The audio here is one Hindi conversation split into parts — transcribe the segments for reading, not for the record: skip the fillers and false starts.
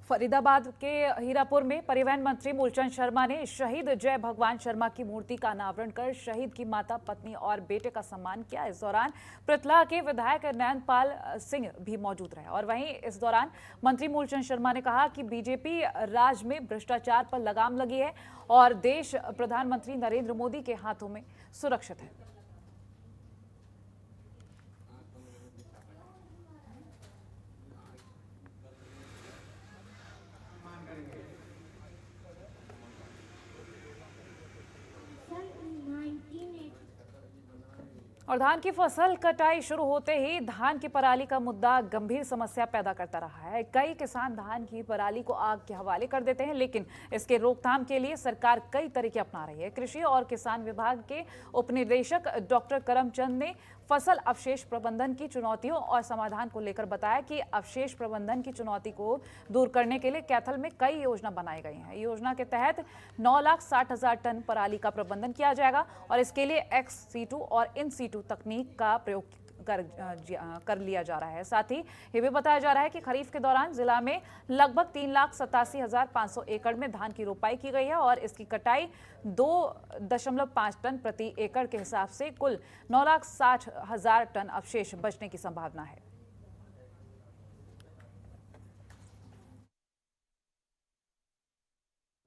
फरीदाबाद के हीरापुर में परिवहन मंत्री मूलचंद शर्मा ने शहीद जय भगवान शर्मा की मूर्ति का अनावरण कर शहीद की माता, पत्नी और बेटे का सम्मान किया। इस दौरान पृथला के विधायक नयनपाल सिंह भी मौजूद रहे और वहीं इस दौरान मंत्री मूलचंद शर्मा ने कहा कि बीजेपी राज में भ्रष्टाचार पर लगाम लगी है और देश प्रधानमंत्री नरेंद्र मोदी के हाथों में सुरक्षित है। और धान की फसल कटाई शुरू होते ही धान की पराली का मुद्दा गंभीर समस्या पैदा करता रहा है। कई किसान धान की पराली को आग के हवाले कर देते हैं, लेकिन इसके रोकथाम के लिए सरकार कई तरीके अपना रही है। कृषि और किसान विभाग के उपनिदेशक डॉक्टर करमचंद ने फसल अवशेष प्रबंधन की चुनौतियों और समाधान को लेकर बताया कि अवशेष प्रबंधन की चुनौती को दूर करने के लिए कैथल में कई योजना बनाई गई हैं। योजना के तहत 9,60,000 टन पराली का प्रबंधन किया जाएगा और इसके लिए XC2 और IN-situ तकनीक का प्रयोग कर लिया जा रहा है। साथ ही ये भी बताया जा रहा है कि खरीफ के दौरान जिला में लगभग 3,87,500 एकड़ में धान की रोपाई की गई है और इसकी कटाई 2.5 टन प्रति एकड़ के हिसाब से कुल 9,60,000 टन अवशेष बचने की संभावना है।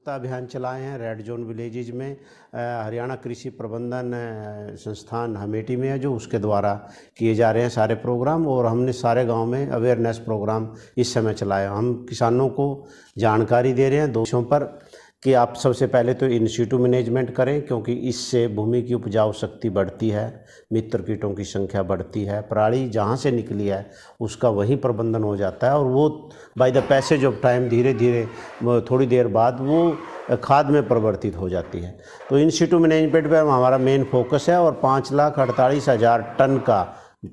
अभियान चलाए हैं रेड जोन विलेजेज में। हरियाणा कृषि प्रबंधन संस्थान अमेठी में है जो उसके द्वारा किए जा रहे हैं सारे प्रोग्राम, और हमने सारे गांव में अवेयरनेस प्रोग्राम इस समय चलाया। हम किसानों को जानकारी दे रहे हैं दोषों पर कि आप सबसे पहले तो इन सीटू मैनेजमेंट करें, क्योंकि इससे भूमि की उपजाऊ शक्ति बढ़ती है, मित्र कीटों की संख्या बढ़ती है, पराली जहाँ से निकली है उसका वहीं प्रबंधन हो जाता है और वो by the passage of time धीरे धीरे थोड़ी देर बाद वो खाद में परिवर्तित हो जाती है। तो इन सीटू मैनेजमेंट पर हमारा मेन फोकस है और 5,48,000 टन का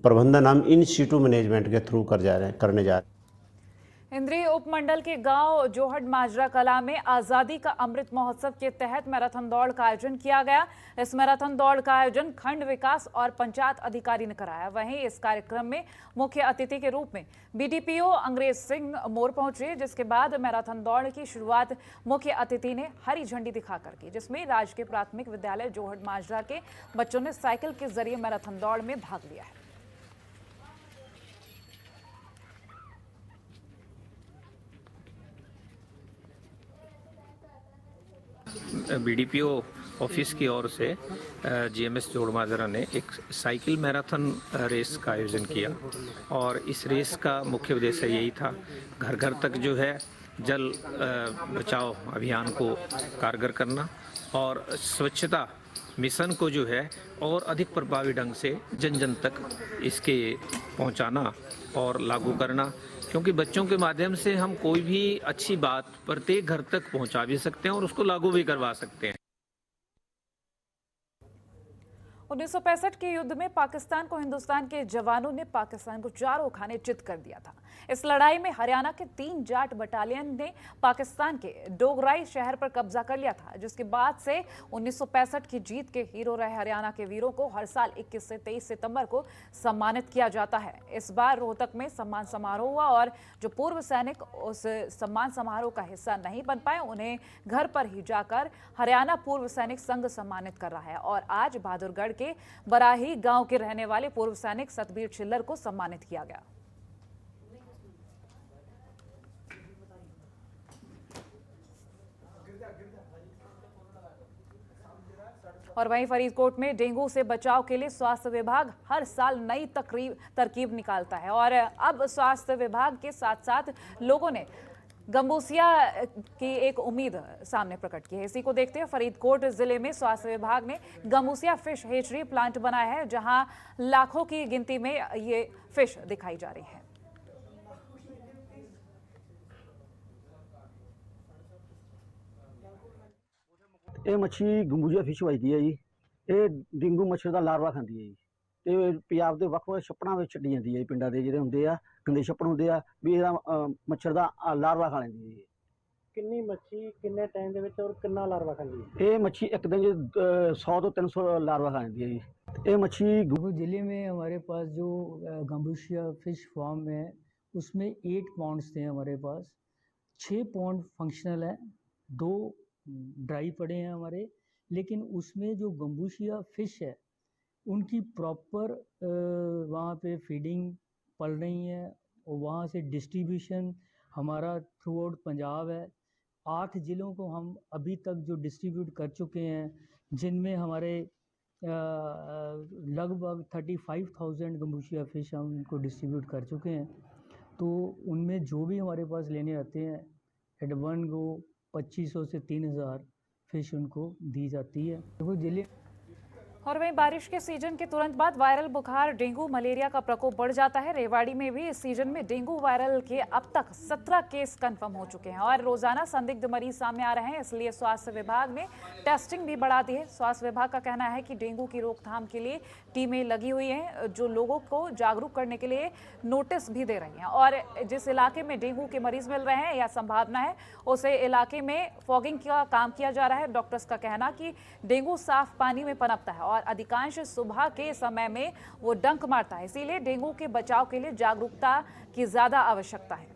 प्रबंधन हम इन सीटू मैनेजमेंट के थ्रू करने जा रहे हैं। इंद्री उपमंडल के गांव जोहड़ माजरा कला में आजादी का अमृत महोत्सव के तहत मैराथन दौड़ का आयोजन किया गया। इस मैराथन दौड़ का आयोजन खंड विकास और पंचायत अधिकारी ने कराया। वहीं इस कार्यक्रम में मुख्य अतिथि के रूप में BDPO अंग्रेज सिंह मोर पहुंचे, जिसके बाद मैराथन दौड़ की शुरुआत मुख्य अतिथि ने हरी झंडी दिखाकर की, जिसमें राजकीय प्राथमिक विद्यालय जोहड़ माजरा के बच्चों ने साइकिल के जरिए मैराथन दौड़ में भाग लिया है। BDPO ऑफिस की ओर से GMS जोड़ माजरा ने एक साइकिल मैराथन रेस का आयोजन किया और इस रेस का मुख्य उद्देश्य यही था, घर घर तक जो है जल बचाओ अभियान को कारगर करना और स्वच्छता मिशन को जो है और अधिक प्रभावी ढंग से जन जन तक इसके पहुंचाना और लागू करना, क्योंकि बच्चों के माध्यम से हम कोई भी अच्छी बात प्रत्येक घर तक पहुंचा भी सकते हैं और उसको लागू भी करवा सकते हैं। 1965 के युद्ध में पाकिस्तान को हिंदुस्तान के जवानों ने पाकिस्तान को चारों खाने चित कर दिया था। इस लड़ाई में हरियाणा के 3 जाट बटालियन ने पाकिस्तान के डोगराई शहर पर कब्जा कर लिया था, जिसके बाद से 1965 की जीत के हीरो रहे हरियाणा के वीरों को हर साल 21 से 23 सितंबर को सम्मानित किया जाता है। इस बार रोहतक में सम्मान समारोह हुआ और जो पूर्व सैनिक उस सम्मान समारोह का हिस्सा नहीं बन पाए उन्हें घर पर ही जाकर हरियाणा पूर्व सैनिक संघ सम्मानित कर रहा है। और आज बहादुरगढ़ के बराही गांव के रहने वाले पूर्व सैनिक सतबीर छिल्लर को सम्मानित किया गया। और वहीं फरीदकोट में डेंगू से बचाव के लिए स्वास्थ्य विभाग हर साल नई तरकीब निकालता है और अब स्वास्थ्य विभाग के साथ साथ लोगों ने गंबूसिया की एक उम्मीद सामने प्रकट की है। इसी को देखते हुए फरीदकोट जिले में स्वास्थ्य विभाग ने गंबूसिया फिश हेचरी प्लांट बनाया है, जहां लाखों की गिनती में ये फिश दिखाई जा रही है। ਇਹ ਮੱਛੀ ਗੰਬੂਜੀਆ ਫਿਸ਼ ਵਜਦੀ ਹੈ ਜੀ। ਇਹ ਡੇਂਗੂ ਮੱਛਰ ਦਾ ਲਾਰਵਾ ਖਾਂਦੀ ਹੈ ਜੀ ਤੇ ਪੰਜਾਬ ਦੇ ਵੱਖ-ਵੱਖ ਛੱਪੜਾਂ ਵਿੱਚ ਛੱਡੀ ਜਾਂਦੀ ਹੈ ਜੀ। ਪਿੰਡਾਂ ਦੇ ਜਿਹੜੇ ਹੁੰਦੇ ਆ ਗੰਦੇ ਛੱਪੜ ਹੁੰਦੇ ਆ ਵੀ ਇਹਦਾ ਮੱਛਰ ਦਾ ਲਾਰਵਾ ਖਾ ਲੈਂਦੀ ਹੈ ਜੀ। ਕਿੰਨੀ ਮੱਛੀ ਕਿੰਨੇ ਟਾਈਮ ਦੇ ਵਿੱਚ ਔਰ ਕਿੰਨਾ ਲਾਰਵਾ ਖਾਂਦੀ ਹੈ? ਇਹ ਮੱਛੀ ਇੱਕ ਦਿਨ 100 ਤੋਂ 300 लार्वा खा लेती है जी। ये मच्छी गंबू जिले में हमारे पास जो गंबूसिया फिश फार्म है उसमें 8 पॉन्ड्स थे हमारे पास, 6 पॉन्ड फंक्शनल है, 2 ड्राई पड़े हैं हमारे, लेकिन उसमें जो गंबूशिया फिश है उनकी प्रॉपर वहाँ पे फीडिंग पल रही है और वहाँ से डिस्ट्रीब्यूशन हमारा थ्रू आउट पंजाब है। 8 ज़िलों को हम अभी तक जो डिस्ट्रीब्यूट कर चुके हैं, जिनमें हमारे लगभग 35,000 गंबूशिया फ़िश हम उनको डिस्ट्रीब्यूट कर चुके हैं। तो उनमें जो भी हमारे पास लेने आते हैं एट वन गो 2500 से 3000 फ़िश उनको दी जाती है। देखो जिले और वहीं बारिश के सीजन के तुरंत बाद वायरल बुखार, डेंगू, मलेरिया का प्रकोप बढ़ जाता है। रेवाड़ी में भी इस सीजन में डेंगू वायरल के अब तक 17 केस कंफर्म हो चुके हैं और रोजाना संदिग्ध मरीज सामने आ रहे हैं। इसलिए स्वास्थ्य विभाग ने टेस्टिंग भी बढ़ा दी है। स्वास्थ्य विभाग का कहना है कि डेंगू की रोकथाम के लिए टीमें लगी हुई हैं, जो लोगों को जागरूक करने के लिए नोटिस भी दे रही हैं और जिस इलाके में डेंगू के मरीज मिल रहे हैं या संभावना है उसे इलाके में फॉगिंग का काम किया जा रहा है। डॉक्टर्स का कहना कि डेंगू साफ पानी में पनपता है और अधिकांश सुबह के समय में वो डंक मारता है, इसीलिए डेंगू के बचाव के लिए जागरूकता की ज्यादा आवश्यकता है।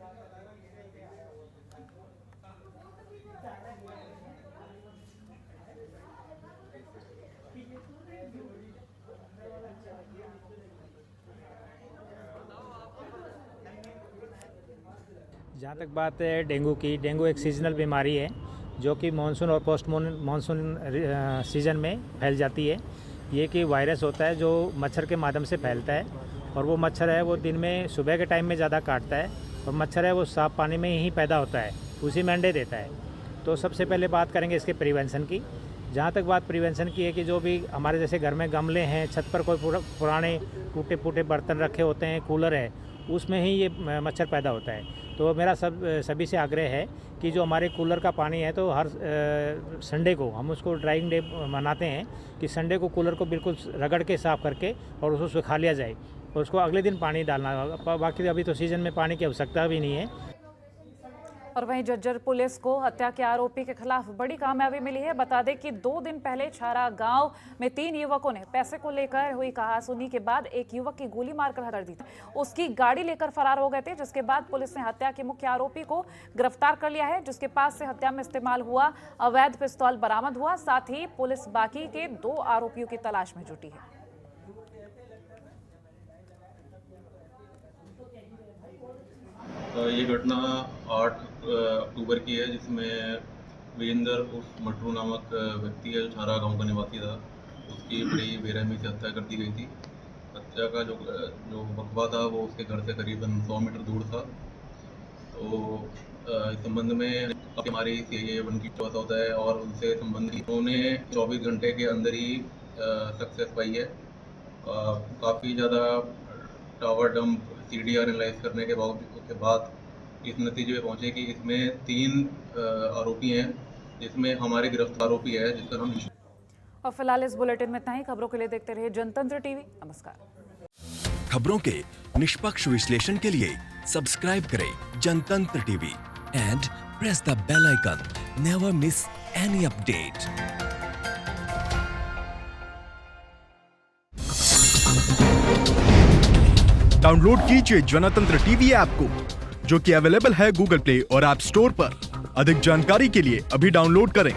जहाँ तक बात है डेंगू की, डेंगू एक सीजनल बीमारी है जो कि मानसून और पोस्ट मानसून सीज़न में फैल जाती है। ये कि वायरस होता है जो मच्छर के माध्यम से फैलता है और वो मच्छर है वो दिन में सुबह के टाइम में ज़्यादा काटता है और मच्छर है वो साफ पानी में ही पैदा होता है, उसी में अंडे देता है। तो सबसे पहले बात करेंगे इसके प्रिवेंशन की। जहाँ तक बात प्रिवेंशन की है कि जो भी हमारे जैसे घर में गमले हैं, छत पर कोई पुराने टूटे फूटे बर्तन रखे होते हैं, कूलर है, उसमें ही ये मच्छर पैदा होता है। तो मेरा सभी से आग्रह है कि जो हमारे कूलर का पानी है तो हर संडे को हम उसको ड्राइंग डे मनाते हैं कि संडे को कूलर को बिल्कुल रगड़ के साफ़ करके और उसको सुखा लिया जाए और उसको अगले दिन पानी डालना होगा। बाकी अभी तो सीज़न में पानी की आवश्यकता भी नहीं है। और वहीं झज्जर पुलिस को हत्या के आरोपी के खिलाफ बड़ी कामयाबी मिली है। बता दें कि 2 दिन पहले छारा गांव में 3 युवकों ने पैसे को लेकर हुई कहासुनी के बाद एक युवक की गोली मारकर कर दी थी। उसकी गाड़ी लेकर फरार हो गए थे, जिसके बाद पुलिस ने हत्या के मुख्य आरोपी को गिरफ्तार कर लिया है, जिसके पास से हत्या में इस्तेमाल हुआ अवैध पिस्तौल बरामद हुआ। साथ ही पुलिस बाकी के 2 आरोपियों की तलाश में जुटी है। ये घटना 8 अक्टूबर की है, जिसमें वीरेंद्र उर्फ मटरू नामक व्यक्ति है जो छारा गांव का निवासी था, उसकी बड़ी बेरहमी से हत्या कर दी गई थी। हत्या का जो वक़्वा था वो उसके घर से करीबन 100 मीटर दूर था। तो इस संबंध में हमारी CIA 1 की टीम होता है और उनसे संबंधित उन्होंने 24 घंटे के अंदर ही सक्सेस पाई है। काफ़ी ज़्यादा टावर डंप CDR एनालाइज करने के बाद इस नतीजे पे पहुंचे कि इसमें 3 आरोपी हैं, जिसमें हमारे गिरफ्तार आरोपी है जिसका नाम। और फिलहाल इस बुलेटिन में इतना ही। खबरों के लिए देखते रहिए जनतंत्र टीवी। नमस्कार। खबरों के निष्पक्ष विश्लेषण के लिए सब्सक्राइब करें Janatantra TV and press the bell icon. Never miss any update. Download कीजिए जनतंत्र टीवी ऐप को, जो कि अवेलेबल है गूगल प्ले और ऐप स्टोर पर। अधिक जानकारी के लिए अभी डाउनलोड करें।